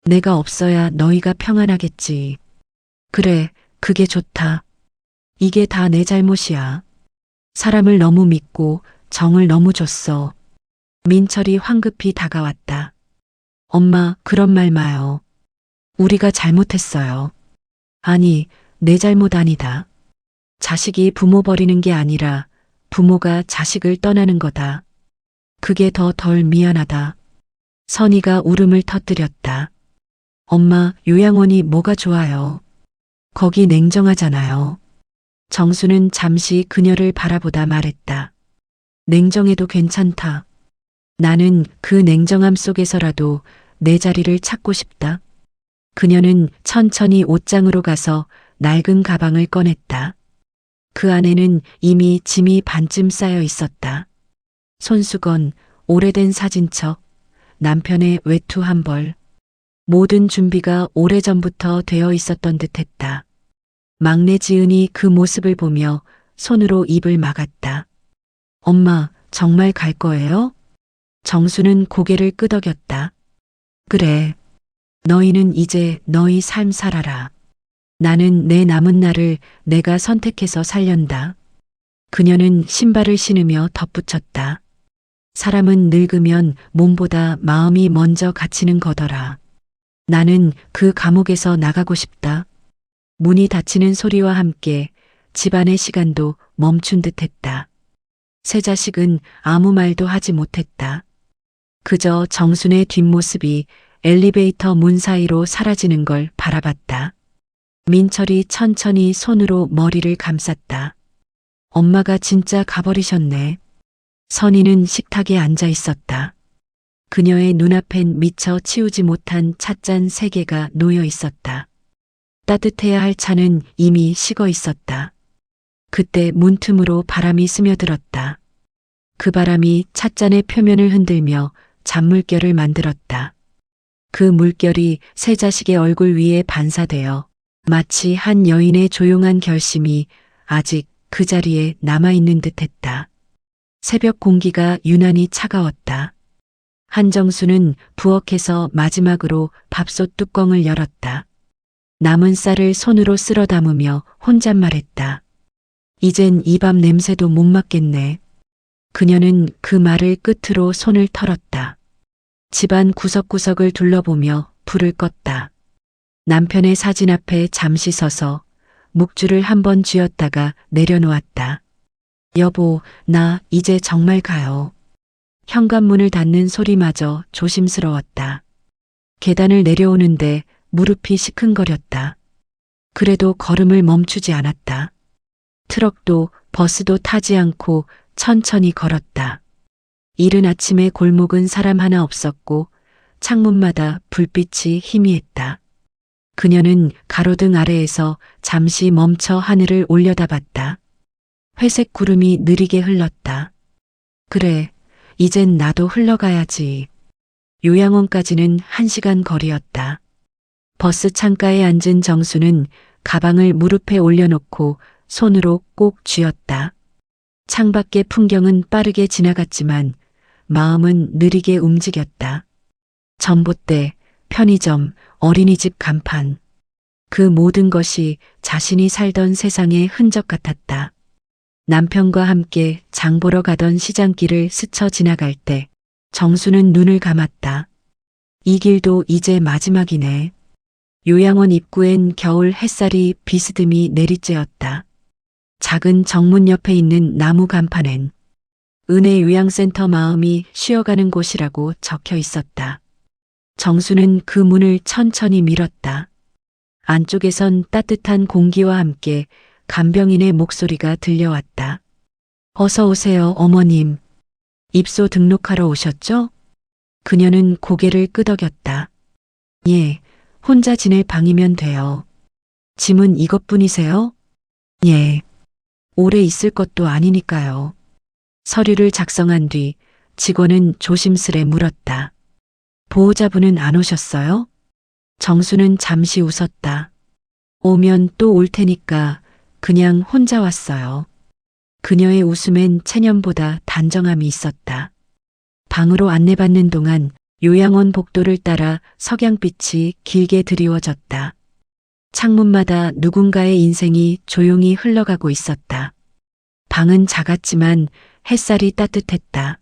Speaker 4: 내가 없어야 너희가 평안하겠지. 그래, 그게 좋다. 이게 다 내 잘못이야. 사람을 너무 믿고 정을 너무 줬어. 민철이 황급히 다가왔다. 엄마, 그런 말 마요. 우리가 잘못했어요. 아니, 내 잘못 아니다. 자식이 부모 버리는 게 아니라 부모가 자식을 떠나는 거다. 그게 더 덜 미안하다. 선희가 울음을 터뜨렸다. 엄마, 요양원이 뭐가 좋아요. 거기 냉정하잖아요. 정수는 잠시 그녀를 바라보다 말했다. 냉정해도 괜찮다. 나는 그 냉정함 속에서라도 내 자리를 찾고 싶다. 그녀는 천천히 옷장으로 가서 낡은 가방을 꺼냈다. 그 안에는 이미 짐이 반쯤 쌓여 있었다. 손수건, 오래된 사진첩, 남편의 외투 한 벌. 모든 준비가 오래전부터 되어 있었던 듯했다. 막내 지은이 그 모습을 보며 손으로 입을 막았다. 엄마, 정말 갈 거예요? 정수는 고개를 끄덕였다. 그래. 너희는 이제 너희 삶 살아라. 나는 내 남은 날을 내가 선택해서 살련다. 그녀는 신발을 신으며 덧붙였다. 사람은 늙으면 몸보다 마음이 먼저 갇히는 거더라. 나는 그 감옥에서 나가고 싶다. 문이 닫히는 소리와 함께 집안의 시간도 멈춘 듯했다. 세 자식은 아무 말도 하지 못했다. 그저 정순의 뒷모습이 엘리베이터 문 사이로 사라지는 걸 바라봤다. 민철이 천천히 손으로 머리를 감쌌다. 엄마가 진짜 가버리셨네. 선희는 식탁에 앉아 있었다. 그녀의 눈앞엔 미처 치우지 못한 찻잔 3개가 놓여 있었다. 따뜻해야 할 차는 이미 식어 있었다. 그때 문틈으로 바람이 스며들었다. 그 바람이 찻잔의 표면을 흔들며 잔물결을 만들었다. 그 물결이 세 자식의 얼굴 위에 반사되어 마치 한 여인의 조용한 결심이 아직 그 자리에 남아있는 듯했다. 새벽 공기가 유난히 차가웠다. 한정수는 부엌에서 마지막으로 밥솥 뚜껑을 열었다. 남은 쌀을 손으로 쓸어 담으며 혼잣말했다. 이젠 이 밥 냄새도 못 맡겠네. 그녀는 그 말을 끝으로 손을 털었다. 집안 구석구석을 둘러보며 불을 껐다. 남편의 사진 앞에 잠시 서서 묵주를 한번 쥐었다가 내려놓았다. 여보, 나 이제 정말 가요. 현관문을 닫는 소리마저 조심스러웠다. 계단을 내려오는데 무릎이 시큰거렸다. 그래도 걸음을 멈추지 않았다. 트럭도 버스도 타지 않고 천천히 걸었다. 이른 아침에 골목은 사람 하나 없었고 창문마다 불빛이 희미했다. 그녀는 가로등 아래에서 잠시 멈춰 하늘을 올려다봤다. 회색 구름이 느리게 흘렀다. 그래, 이젠 나도 흘러가야지. 요양원까지는 1시간 거리였다. 버스 창가에 앉은 정수는 가방을 무릎에 올려놓고 손으로 꼭 쥐었다. 창밖의 풍경은 빠르게 지나갔지만 마음은 느리게 움직였다. 전봇대, 편의점, 어린이집 간판. 그 모든 것이 자신이 살던 세상의 흔적 같았다. 남편과 함께 장 보러 가던 시장길을 스쳐 지나갈 때 정수는 눈을 감았다. 이 길도 이제 마지막이네. 요양원 입구엔 겨울 햇살이 비스듬히 내리쬐었다. 작은 정문 옆에 있는 나무 간판엔 은혜 요양센터 마음이 쉬어가는 곳이라고 적혀 있었다. 정수는 그 문을 천천히 밀었다. 안쪽에선 따뜻한 공기와 함께 간병인의 목소리가 들려왔다. 어서 오세요, 어머님. 입소 등록하러 오셨죠? 그녀는 고개를 끄덕였다. 예, 혼자 지낼 방이면 돼요. 짐은 이것뿐이세요? 예. 오래 있을 것도 아니니까요. 서류를 작성한 뒤 직원은 조심스레 물었다. 보호자분은 안 오셨어요? 정수는 잠시 웃었다. 오면 또 올 테니까 그냥 혼자 왔어요. 그녀의 웃음엔 체념보다 단정함이 있었다. 방으로 안내받는 동안 요양원 복도를 따라 석양빛이 길게 드리워졌다. 창문마다 누군가의 인생이 조용히 흘러가고 있었다. 방은 작았지만 햇살이 따뜻했다.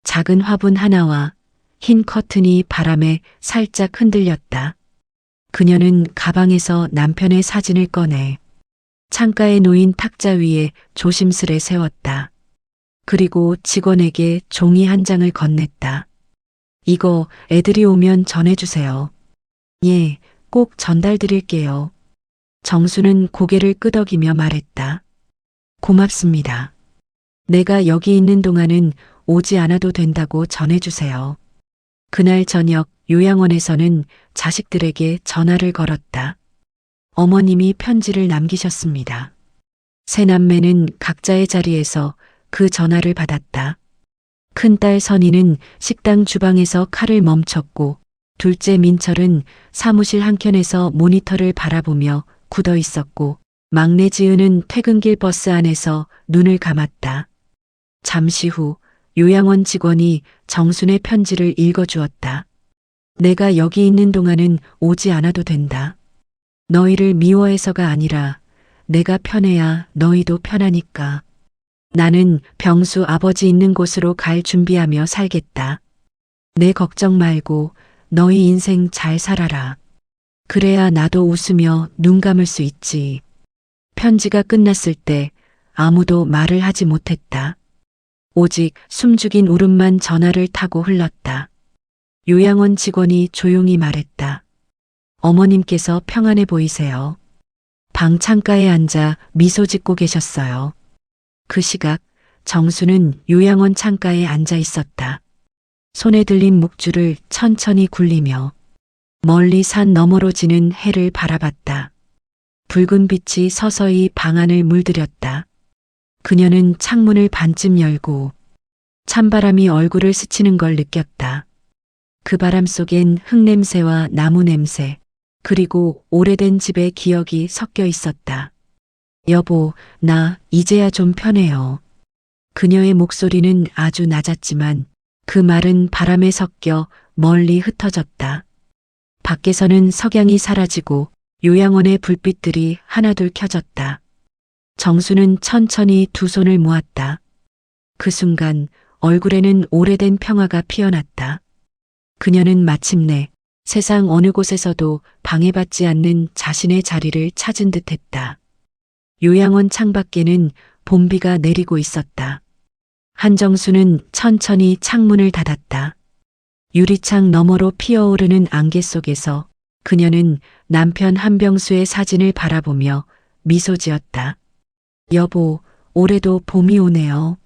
Speaker 4: 작은 화분 하나와 흰 커튼이 바람에 살짝 흔들렸다. 그녀는 가방에서 남편의 사진을 꺼내 창가에 놓인 탁자 위에 조심스레 세웠다. 그리고 직원에게 종이 한 장을 건넸다. 이거 애들이 오면 전해주세요. 예, 꼭 전달드릴게요. 정수는 고개를 끄덕이며 말했다. 고맙습니다. 내가 여기 있는 동안은 오지 않아도 된다고 전해주세요. 그날 저녁 요양원에서는 자식들에게 전화를 걸었다. 어머님이 편지를 남기셨습니다. 세 남매는 각자의 자리에서 그 전화를 받았다. 큰딸 선희는 식당 주방에서 칼을 멈췄고 둘째 민철은 사무실 한켠에서 모니터를 바라보며 굳어 있었고 막내 지은은 퇴근길 버스 안에서 눈을 감았다. 잠시 후 요양원 직원이 정순의 편지를 읽어주었다. 내가 여기 있는 동안은 오지 않아도 된다. 너희를 미워해서가 아니라 내가 편해야 너희도 편하니까. 나는 병수 아버지 있는 곳으로 갈 준비하며 살겠다. 내 걱정 말고 너희 인생 잘 살아라. 그래야 나도 웃으며 눈 감을 수 있지. 편지가 끝났을 때 아무도 말을 하지 못했다. 오직 숨죽인 울음만 전화를 타고 흘렀다. 요양원 직원이 조용히 말했다. 어머님께서 평안해 보이세요. 방 창가에 앉아 미소 짓고 계셨어요. 그 시각 정수는 요양원 창가에 앉아 있었다. 손에 들린 묵주를 천천히 굴리며 멀리 산 너머로 지는 해를 바라봤다. 붉은 빛이 서서히 방 안을 물들였다. 그녀는 창문을 반쯤 열고 찬바람이 얼굴을 스치는 걸 느꼈다. 그 바람 속엔 흙냄새와 나무 냄새, 그리고 오래된 집의 기억이 섞여 있었다. 여보, 나 이제야 좀 편해요. 그녀의 목소리는 아주 낮았지만 그 말은 바람에 섞여 멀리 흩어졌다. 밖에서는 석양이 사라지고 요양원의 불빛들이 하나둘 켜졌다. 정수는 천천히 두 손을 모았다. 그 순간 얼굴에는 오래된 평화가 피어났다. 그녀는 마침내 세상 어느 곳에서도 방해받지 않는 자신의 자리를 찾은 듯했다. 요양원 창밖에는 봄비가 내리고 있었다. 한정수는 천천히 창문을 닫았다. 유리창 너머로 피어오르는 안개 속에서 그녀는 남편 한병수의 사진을 바라보며 미소 지었다. 여보, 올해도 봄이 오네요.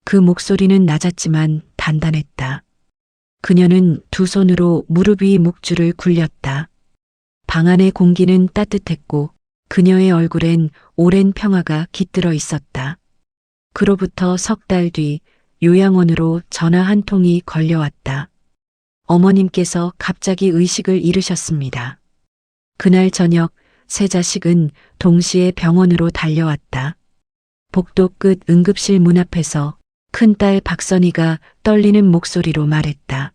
Speaker 4: 그 목소리는 낮았지만 단단했다. 그녀는 두 손으로 무릎 위 묵주를 굴렸다. 방 안의 공기는 따뜻했고 그녀의 얼굴엔 오랜 평화가 깃들어 있었다. 그로부터 석 달 뒤 요양원으로 전화 한 통이 걸려왔다. 어머님께서 갑자기 의식을 잃으셨습니다. 그날 저녁 세 자식은 동시에 병원으로 달려왔다. 복도 끝 응급실 문 앞에서 큰딸 박선희가 떨리는 목소리로 말했다.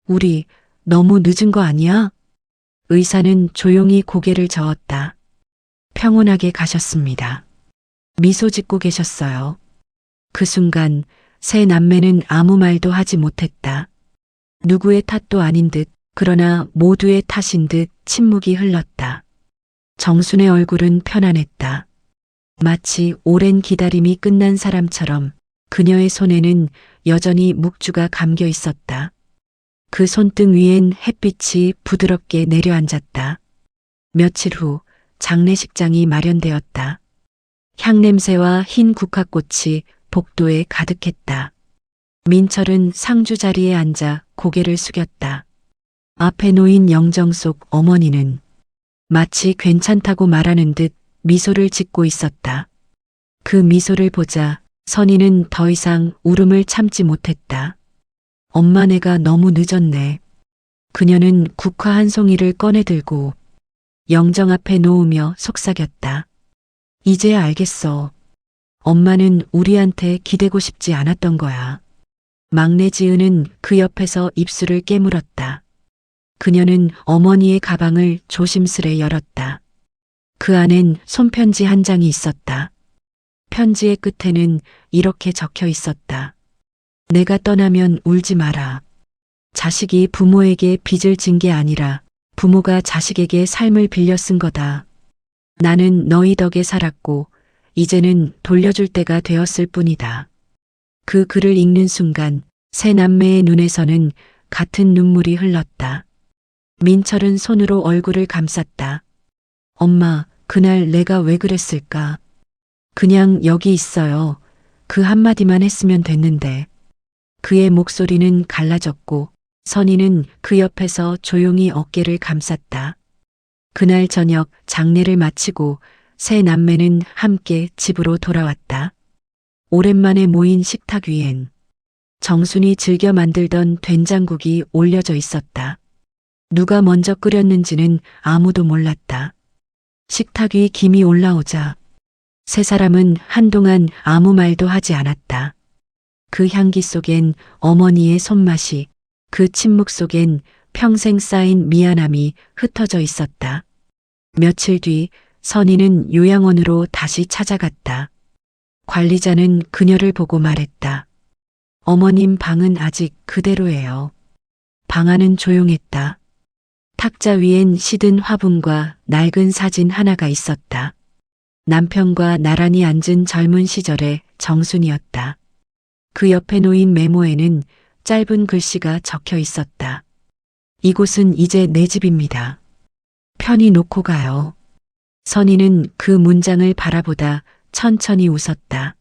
Speaker 4: 우리 너무 늦은 거 아니야? 의사는 조용히 고개를 저었다. 평온하게 가셨습니다. 미소 짓고 계셨어요. 그 순간 세 남매는 아무 말도 하지 못했다. 누구의 탓도 아닌 듯, 그러나 모두의 탓인 듯 침묵이 흘렀다. 정순의 얼굴은 편안했다. 마치 오랜 기다림이 끝난 사람처럼 그녀의 손에는 여전히 묵주가 감겨 있었다. 그 손등 위엔 햇빛이 부드럽게 내려앉았다. 며칠 후 장례식장이 마련되었다. 향냄새와 흰 국화꽃이 복도에 가득했다. 민철은 상주 자리에 앉아 고개를 숙였다. 앞에 놓인 영정 속 어머니는 마치 괜찮다고 말하는 듯 미소를 짓고 있었다. 그 미소를 보자 선희는 더 이상 울음을 참지 못했다. 엄마, 내가 너무 늦었네. 그녀는 국화 한 송이를 꺼내 들고 영정 앞에 놓으며 속삭였다. 이제야 알겠어. 엄마는 우리한테 기대고 싶지 않았던 거야. 막내 지은은 그 옆에서 입술을 깨물었다. 그녀는 어머니의 가방을 조심스레 열었다. 그 안엔 손편지 한 장이 있었다. 편지의 끝에는 이렇게 적혀 있었다. 내가 떠나면 울지 마라. 자식이 부모에게 빚을 진 게 아니라 부모가 자식에게 삶을 빌려 쓴 거다. 나는 너희 덕에 살았고 이제는 돌려줄 때가 되었을 뿐이다. 그 글을 읽는 순간 세 남매의 눈에서는 같은 눈물이 흘렀다. 민철은 손으로 얼굴을 감쌌다. 엄마, 그날 내가 왜 그랬을까? 그냥 여기 있어요. 그 한마디만 했으면 됐는데. 그의 목소리는 갈라졌고 선희는 그 옆에서 조용히 어깨를 감쌌다. 그날 저녁 장례를 마치고 세 남매는 함께 집으로 돌아왔다. 오랜만에 모인 식탁 위엔 정순이 즐겨 만들던 된장국이 올려져 있었다. 누가 먼저 끓였는지는 아무도 몰랐다. 식탁 위 김이 올라오자 세 사람은 한동안 아무 말도 하지 않았다. 그 향기 속엔 어머니의 손맛이, 그 침묵 속엔 평생 쌓인 미안함이 흩어져 있었다. 며칠 뒤 선희는 요양원으로 다시 찾아갔다. 관리자는 그녀를 보고 말했다. 어머님 방은 아직 그대로예요. 방 안은 조용했다. 탁자 위엔 시든 화분과 낡은 사진 하나가 있었다. 남편과 나란히 앉은 젊은 시절의 정순이었다. 그 옆에 놓인 메모에는 짧은 글씨가 적혀 있었다. 이곳은 이제 내 집입니다. 편히 놓고 가요. 선희는 그 문장을 바라보다 천천히 웃었다.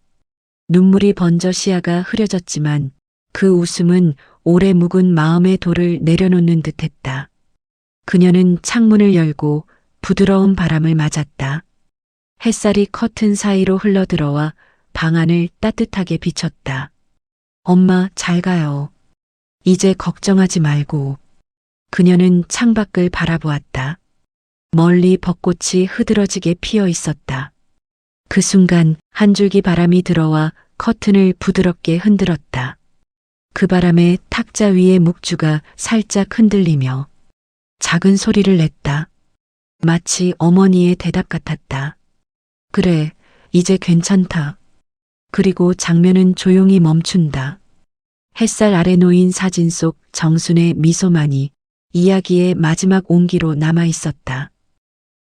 Speaker 4: 눈물이 번져 시야가 흐려졌지만 그 웃음은 오래 묵은 마음의 돌을 내려놓는 듯했다. 그녀는 창문을 열고 부드러운 바람을 맞았다. 햇살이 커튼 사이로 흘러들어와 방 안을 따뜻하게 비쳤다. 엄마, 잘 가요. 이제 걱정하지 말고. 그녀는 창밖을 바라보았다. 멀리 벚꽃이 흐드러지게 피어 있었다. 그 순간 한 줄기 바람이 들어와 커튼을 부드럽게 흔들었다. 그 바람에 탁자 위의 묵주가 살짝 흔들리며 작은 소리를 냈다. 마치 어머니의 대답 같았다. 그래, 이제 괜찮다. 그리고 장면은 조용히 멈춘다. 햇살 아래 놓인 사진 속 정순의 미소만이 이야기의 마지막 온기로 남아 있었다.